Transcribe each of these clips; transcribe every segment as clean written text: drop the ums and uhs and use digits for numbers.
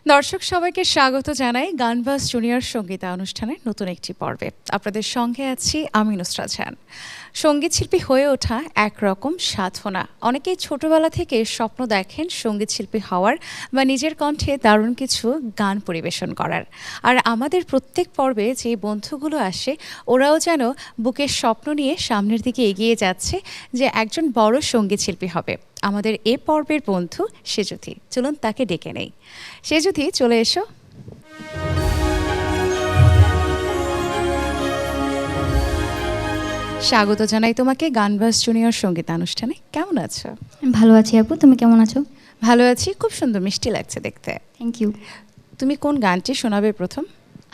দর্শক সবাইকে স্বাগত জানাই গানবাজ জুনিয়র সঙ্গীতানুষ্ঠানের নতুন একটি পর্বে। আপনাদের সঙ্গে আছি আমি নুসরাত জাহান। সঙ্গীত শিল্পী হয়ে ওঠা একরকম সাধনা। অনেকেই ছোটবেলা থেকে স্বপ্ন দেখেন সঙ্গীত শিল্পী হওয়ার বা নিজের কণ্ঠে দারুণ কিছু গান পরিবেশন করার। আর আমাদের প্রত্যেক পর্বে যে বন্ধুগুলো আসে ওরাও যেন বুকের স্বপ্ন নিয়ে সামনের দিকে এগিয়ে যাচ্ছে যে একজন বড় সঙ্গীত শিল্পী হবে। আমাদের এ পর্বের বন্ধু সেজুথি, চলুন তাকে ডেকে নেই। সেজুথি, চলে এসো। স্বাগত জানাই তোমাকে গানবাজ জুনিয়র সঙ্গীতানুষ্ঠানে। কেমন আছো? ভালো আছি আপু, তুমি কেমন আছো? ভালো আছি, খুব সুন্দর মিষ্টি লাগছে দেখতে। Thank you. তুমি কোন গানটি শোনাবে প্রথম?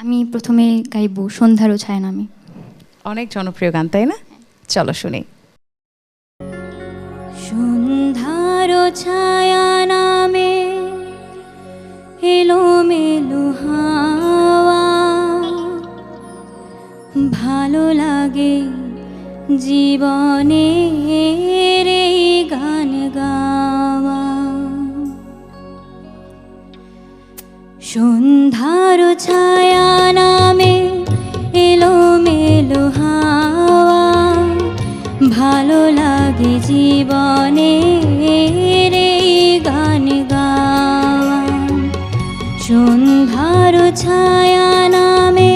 আমি প্রথমে গাইবো সন্ধ্যারও ছায়া নামে। অনেক জনপ্রিয় গান, তাই না? চলো শুনি। সন্ধ্যারও ছায়া নামে এলো মেলো হাওয়া, ভালো লাগে জীবনের এই গান গাওয়া। সন্ধ্যারও ছায়া নামে এলো মেলো হাওয়া, ভালো লাগে জীবনের এই গান গাওয়া। সন্ধ্যারও ছায়া নামে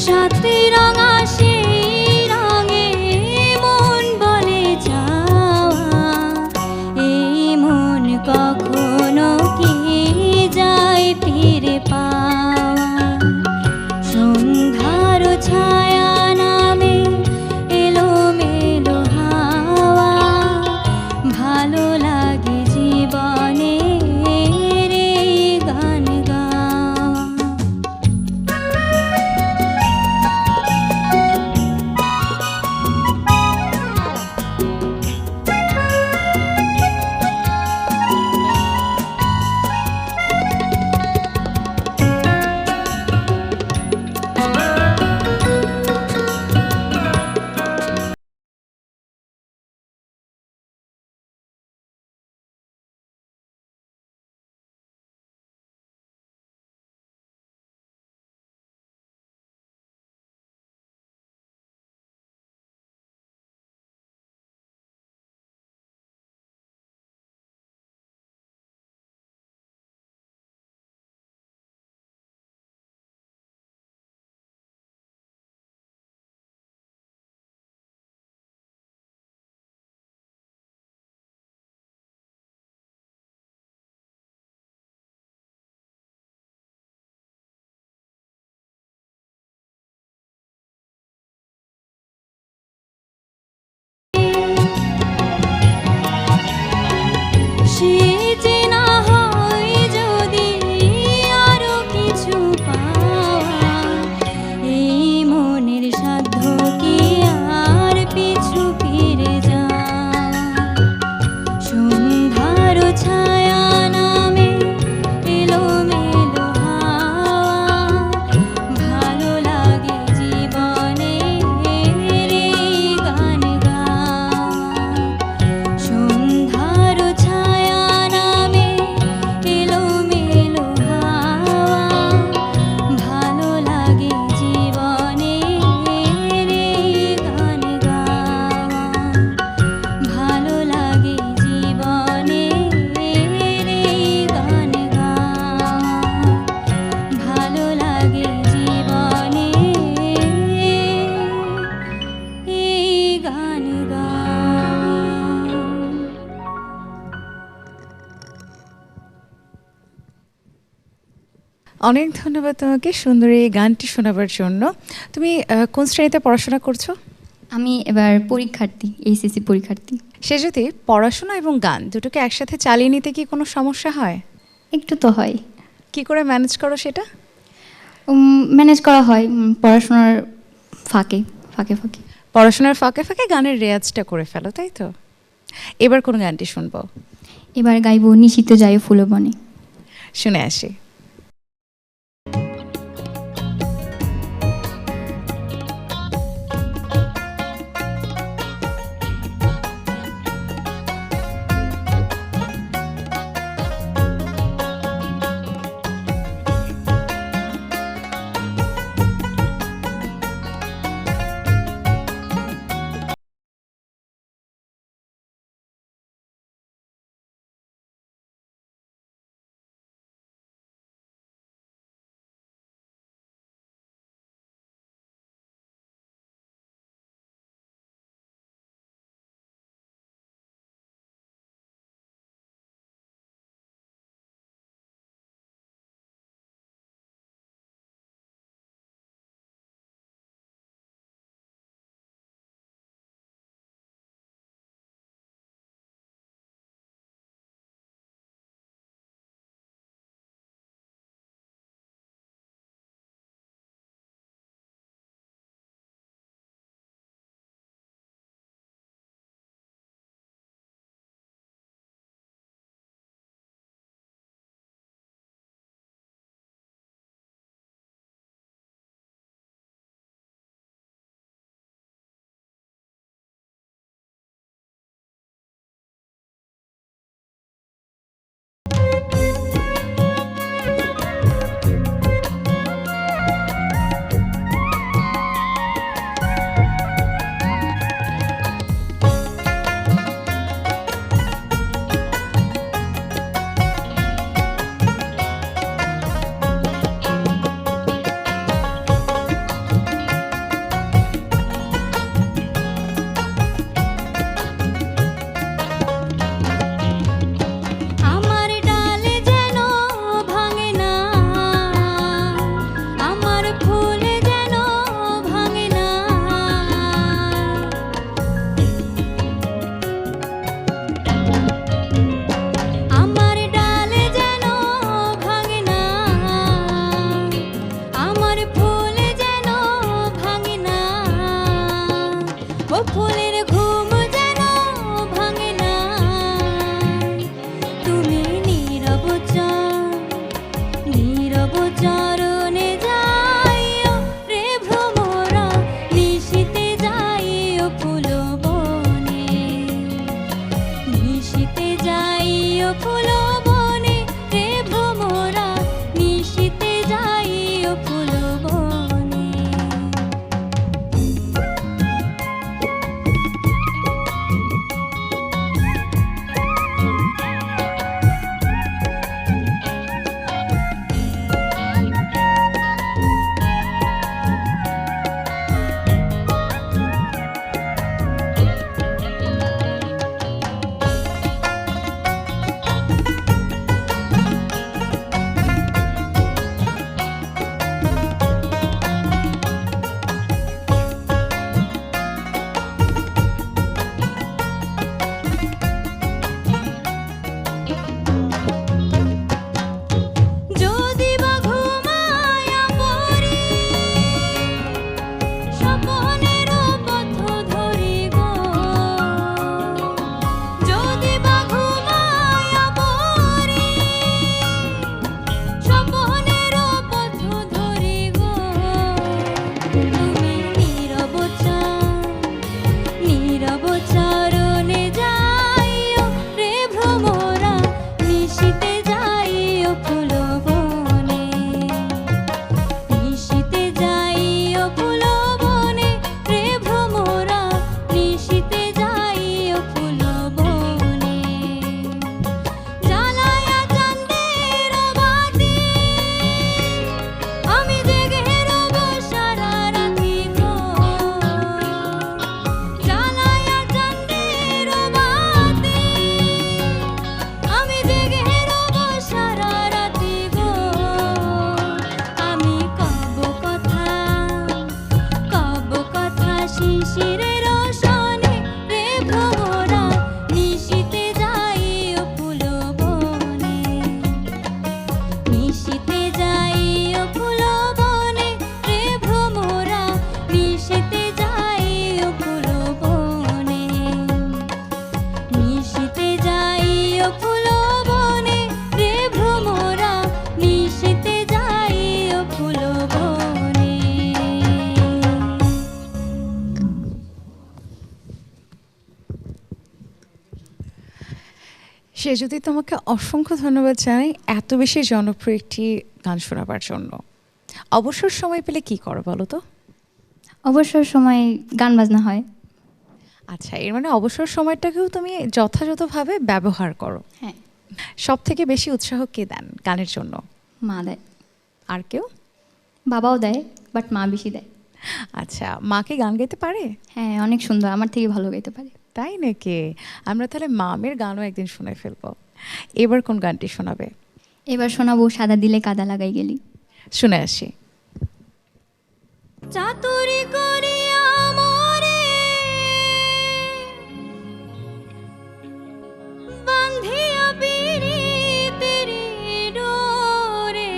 সাথে রঙা সেই রঙে মন বলে যাওয়া, এই মন কখনো কি যায় ফিরে পাওয়া। সন্ধ্যারও ছায়া নামে এলো মেলো হাওয়া, ভালো লাগে জীবনের এই গান গাওয়া। সে যে না হয় যদি আরো কিছু পাওয়া, এই মনের সাধ্য কি আর পিছু ফিরে যাওয়া। সন্ধ্যারও ছায়া নামে এলো মেলো হাওয়া, ভালো লাগে জীবনের এই গান গাওয়া। সন্ধ্যারও ছায়া নামে অনেক ধন্যবাদ তোমাকে সুন্দর এই গানটি শোনাবার জন্য। তুমি কোন শ্রেণীতে পড়াশোনা করছো? আমি এবার পরীক্ষার্থী, এইচএসসি পরীক্ষার্থী। সে যদি পড়াশোনা এবং গান দুটোকে একসাথে চালিয়ে নিতে কি কোনো সমস্যা হয়? একটু তো হয়, কি করে ম্যানেজ করো সেটা? ম্যানেজ করা হয় পড়াশোনার ফাঁকে ফাঁকে ফাঁকে। পড়াশোনার ফাঁকে ফাঁকে গানের রেয়াজটা করে ফেলো, তাই তো? এবার কোন গানটি শুনবো? এবার গাইবো নিশিত যায় ফুলবনে। শুনে আসি। সে যদি তোমাকে অসংখ্য ধন্যবাদ জানাই এত বেশি জনপ্রিয় একটি গান শোনাবার জন্য। অবসর সময় পেলে কি করো বলো তো? অবসর সময় গান বাজনা হয়। আচ্ছা, এর মানে অবসর সময়টাকেও তুমি যথাযথভাবে ব্যবহার করো। হ্যাঁ, সব থেকে বেশি উৎসাহ কে দেন গানের জন্য? মা দেয়, আর কেউ? বাবাও দেয়, বাট মা বেশি দেয়। আচ্ছা, মাকে গান গাইতে পারে? হ্যাঁ, অনেক সুন্দর, আমার থেকে ভালো গাইতে পারে। তাই নাকি? আমরা তাহলে মামের গানও একদিন শুনে ফেলবো। এবার কোন গানটি শোনাবে? এবার শোনাবো সাদা দিলে কাদা লাগাই গেলি। শুনে আসি। চাতুরি করিয়া মোরে বান্ধিয়া পিরিতের ডোরে,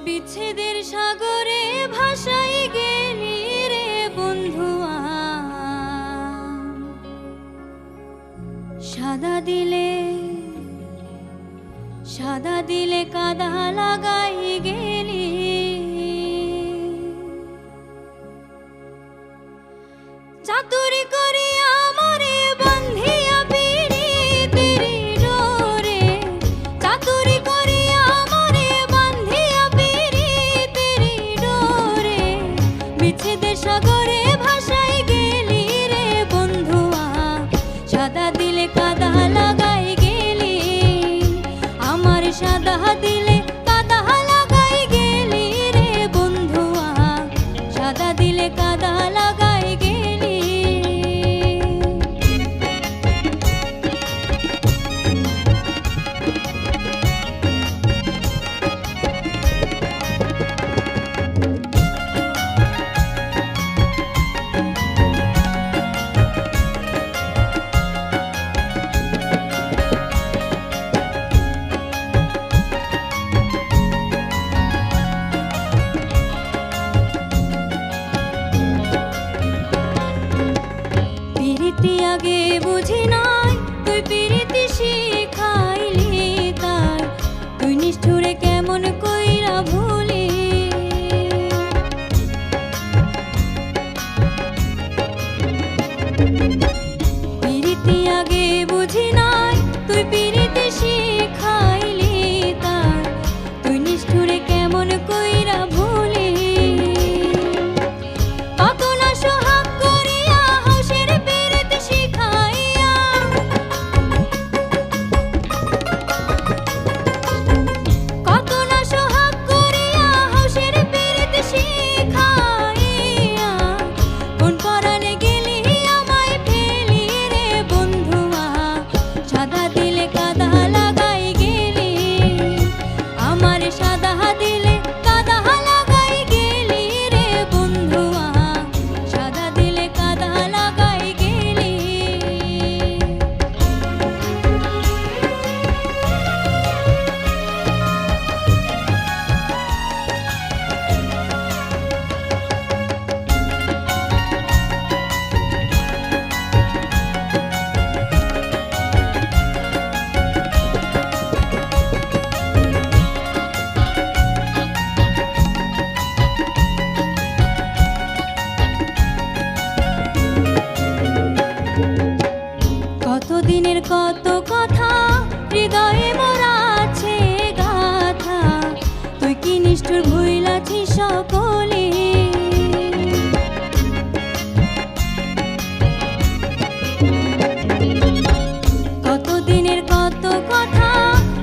বিচ্ছেদের সাগরে ভাসাই গেলি রে বন্ধুয়া, সাদা দিলে কাদা লাগাই গেলি, চাতুরি করিয়া মোরে বান্ধিয়া পিরিতের ডোরে, চাতুরি করিয়া মোরে বান্ধিয়া পিরিতের ডোরে, বিচ্ছেদের সাগরে ভাসাই গেলি রে বন্ধুয়া, সাদা দিলে কাদা লাগাই গেলি, আমার সাদা দিলে কাদা লাগাই গেলি রে বন্ধুয়া, সাদা দিলে কাদা লাগাই গেলি। পিরিতি আগে বুঝি নাই, তুই পিরিতি শিখাইলি তাই, তুই নিষ্ঠুরে কেমন কইরা ভুলি, পিরিতি আগে বুঝি নাই, তুই পিরিতি শিখাইলি তাই, তুই নিষ্ঠুরে কেমন কইরা ভুলি, কত না সোহাগ করিয়া হাউসের পিরিত শিখাইয়া, কত না সোহাগ করিয়া হাউসের পিরিত শিখাইয়া, কোন পরাণে গেলি আমায় ফেলি রে বন্ধুয়া, সাদা দিলে কাদা লাগাই গেলি, আমার সাদা দিলে কাদা লাগাই গেলি রে বন্ধুয়া, সাদা দিলে কাদা লাগাই গেলি। কতদিনের কত কথা হৃদয়ে মোরা আছে গাথা, তুই কি নিষ্ঠুর ভুইলাছিস সকলে, কতদিনের কত কথা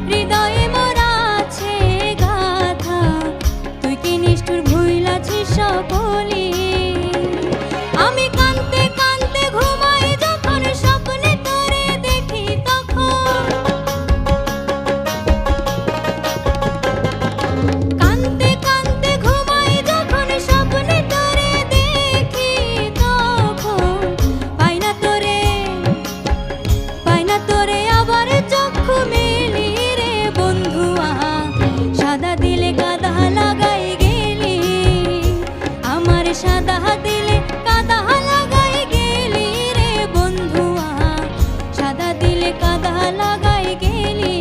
হৃদয়ে মোরা আছে গাথা, তুই কি নিষ্ঠুর ভুইলাছিস সকলে, আমি কাঁদতে কাঁদতে ঘুমাই যখন স্বপ্নে তোরে দেখি তখন, কাঁদতে কাঁদতে ঘুমাই যখন স্বপ্নে তোরে দেখি তখন, পাই না তোরে আবার চক্ষু মেলি রে বন্ধুয়া, সাদা দিলে কাদা লাগাই গেলি, আমার সাদা দিলে কাদা লাগাই গেলি রে বন্ধুয়া, সাদা দিলে কাদা লাগাই গেলি,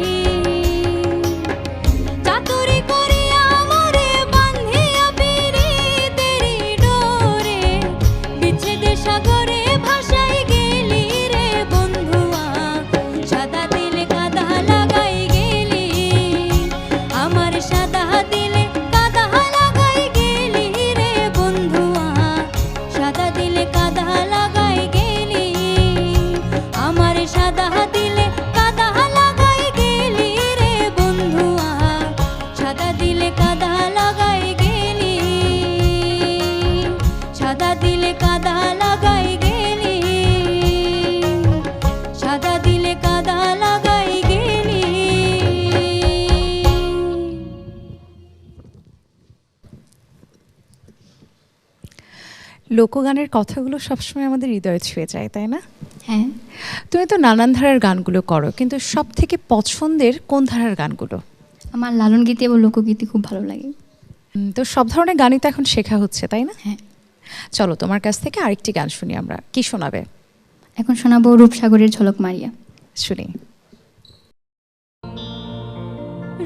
চাতুরি করিয়া মোরে বান্ধিয়া পিরিতের ডোরে, বিচ্ছেদের সাগরে ভাসাই গেলি রে লোকগানের কথাগুলো সবসময় আমাদের হৃদয়ে ছুঁয়ে যায়, তাই না? হ্যাঁ, তুমি তো নানান ধারার গানগুলো করো, কিন্তু সব থেকে পছন্দের কোন ধারার গানগুলো? আমার লালন গীতি এবং লোকগীতি খুব ভালো লাগে। তো সব ধরনের গানই তো এখন শেখা হচ্ছে, তাই না? হ্যাঁ, চলো তোমার কাছ থেকে আরেকটি গান শুনি আমরা। কি শোনাবে? এখন শোনাবো রূপসাগরের ঝলক মারিয়া। শুনি।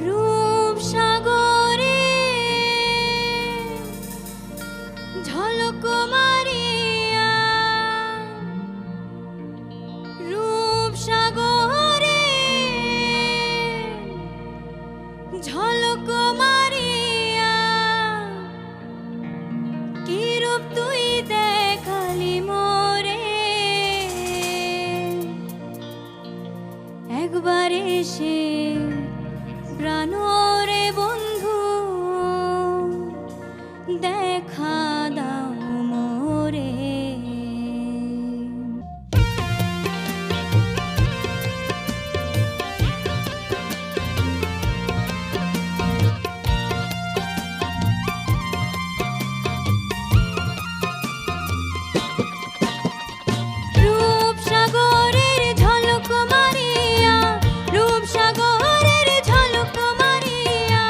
রূপসাগরে ঝলক মারিয়া, রূপসাগরে ঝলক মারিয়া, কি রূপ তুই দেখালি মোরে, একবার এসে প্রাণরে বন্ধু দেখা দাও মোরে। রূপসাগরের ঝলক মারিয়া, রূপসাগরের ঝলক মারিয়া,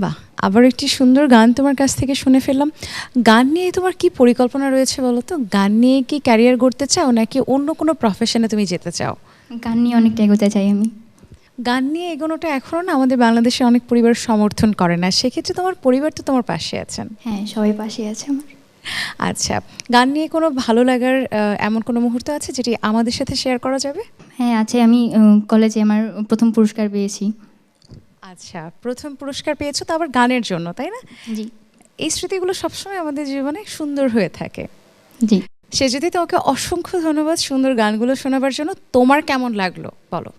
বাহ, আবার একটি সুন্দর গান তোমার কাছ থেকে শুনে ফেললাম। গান নিয়ে তোমার কি পরিকল্পনা রয়েছে বলো তো? গান নিয়ে কি ক্যারিয়ার গড়তে চাও নাকি অন্য কোনো প্রফেশনে তুমি যেতে চাও? গান নিয়ে অনেকটা এগোতে চাই আমি। গান নিয়ে এগোনোটা এখনও না আমাদের বাংলাদেশে অনেক পরিবার সমর্থন করে না, সেক্ষেত্রে তোমার পরিবার তো তোমার পাশে আছেন। হ্যাঁ, সবাই পাশে আছে আমার। আচ্ছা, গান নিয়ে কোনো ভালো লাগার এমন কোনো মুহূর্ত আছে যেটি আমাদের সাথে শেয়ার করা যাবে? হ্যাঁ আছে, আমি কলেজে আমার প্রথম পুরস্কার পেয়েছি। আচ্ছা, প্রথম পুরস্কার পেয়েছো তো আবার গানের জন্য, তাই না? জি। এই স্মৃতিগুলো সবসময় আমাদের জীবনে সুন্দর হয়ে থাকে। জি। সে যদি তোমাকে অসংখ্য ধন্যবাদ সুন্দর গানগুলো শোনাবার জন্য। তোমার কেমন লাগলো বলো?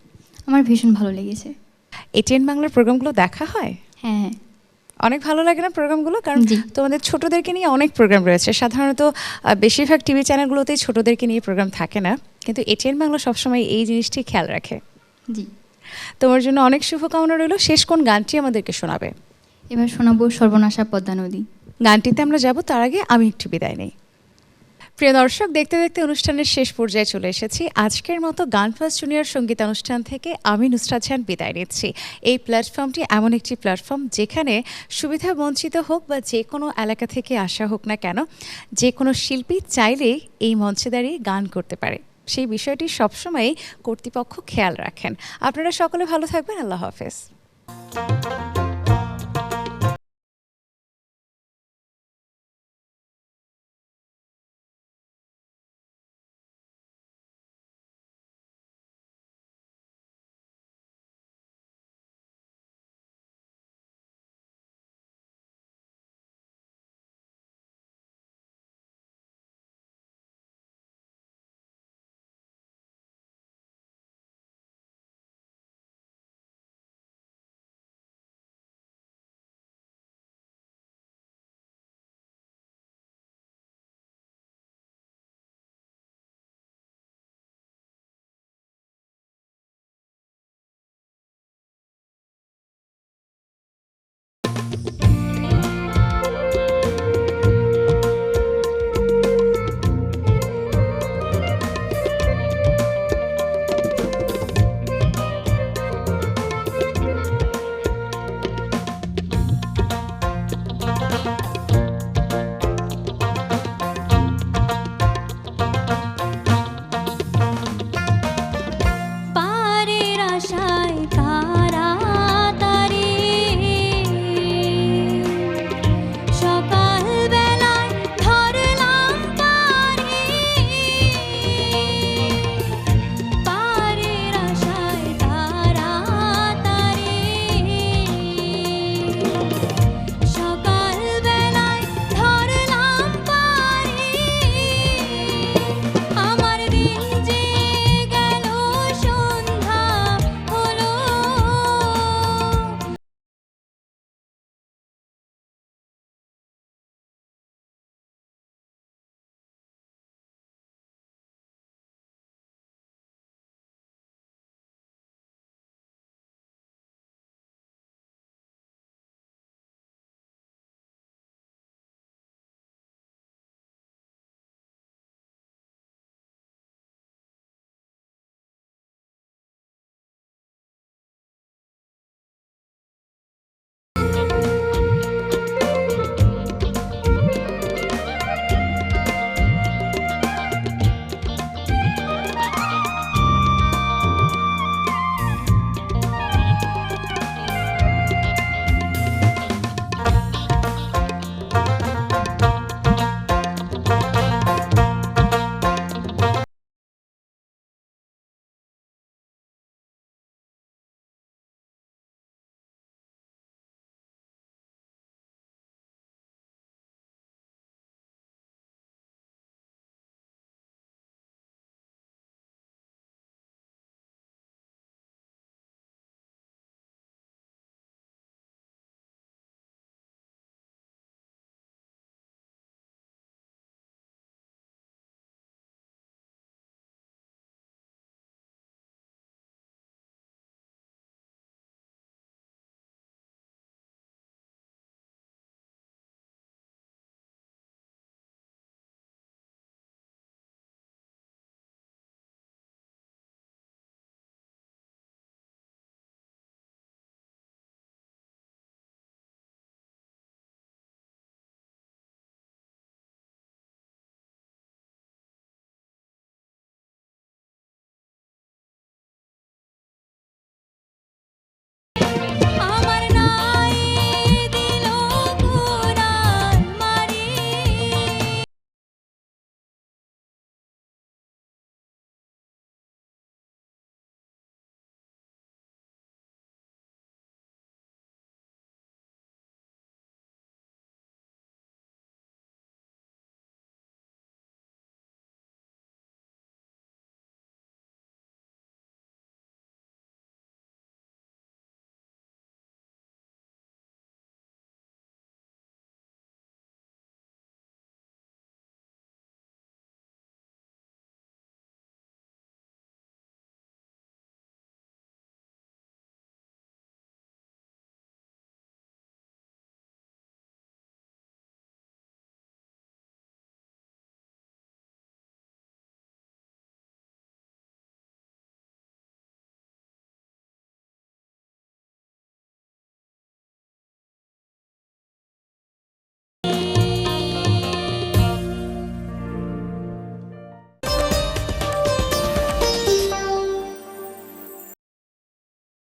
আমার ভীষণ ভালো লেগেছে। এটিএন বাংলার প্রোগ্রামগুলো দেখা হয়? হ্যাঁ হ্যাঁ। অনেক ভালো লাগে না প্রোগ্রামগুলো? কারণ জি। তোমাদের ছোটদেরকে নিয়ে অনেক প্রোগ্রাম রয়েছে, সাধারণত বেশিরভাগ টিভি চ্যানেলগুলোতেই ছোটদেরকে নিয়ে প্রোগ্রাম থাকে না, কিন্তু এটিএন বাংলা সবসময় এই জিনিসটি খেয়াল রাখে। জি। তোমার জন্য অনেক শুভকামনা রইল। শেষ কোন গানটি আমাদেরকে শোনাবে? এবার শোনাবো সর্বনাশা পদ্মা নদী। গানটিতে আমরা যাব, তার আগে আমি একটু বিদায় নেই। প্রিয় দর্শক, দেখতে দেখতে অনুষ্ঠানের শেষ পর্যায়ে চলে এসেছি। আজকের মতো গানফাস্ট জুনিয়র সঙ্গীত অনুষ্ঠান থেকে আমি নুসরাত জাহান বিদায় নিচ্ছি। এই প্ল্যাটফর্মটি এমন একটি প্ল্যাটফর্ম যেখানে সুবিধা বঞ্চিত হোক বা যে কোনো এলাকা থেকে আসা হোক না কেন, যে কোনো শিল্পী চাইলেই এই মঞ্চে দাঁড়িয়ে গান করতে পারে। সেই বিষয়টি সবসময়ই কর্তৃপক্ষ খেয়াল রাখেন। আপনারা সকলে ভালো থাকবেন। আল্লাহ হাফেজ।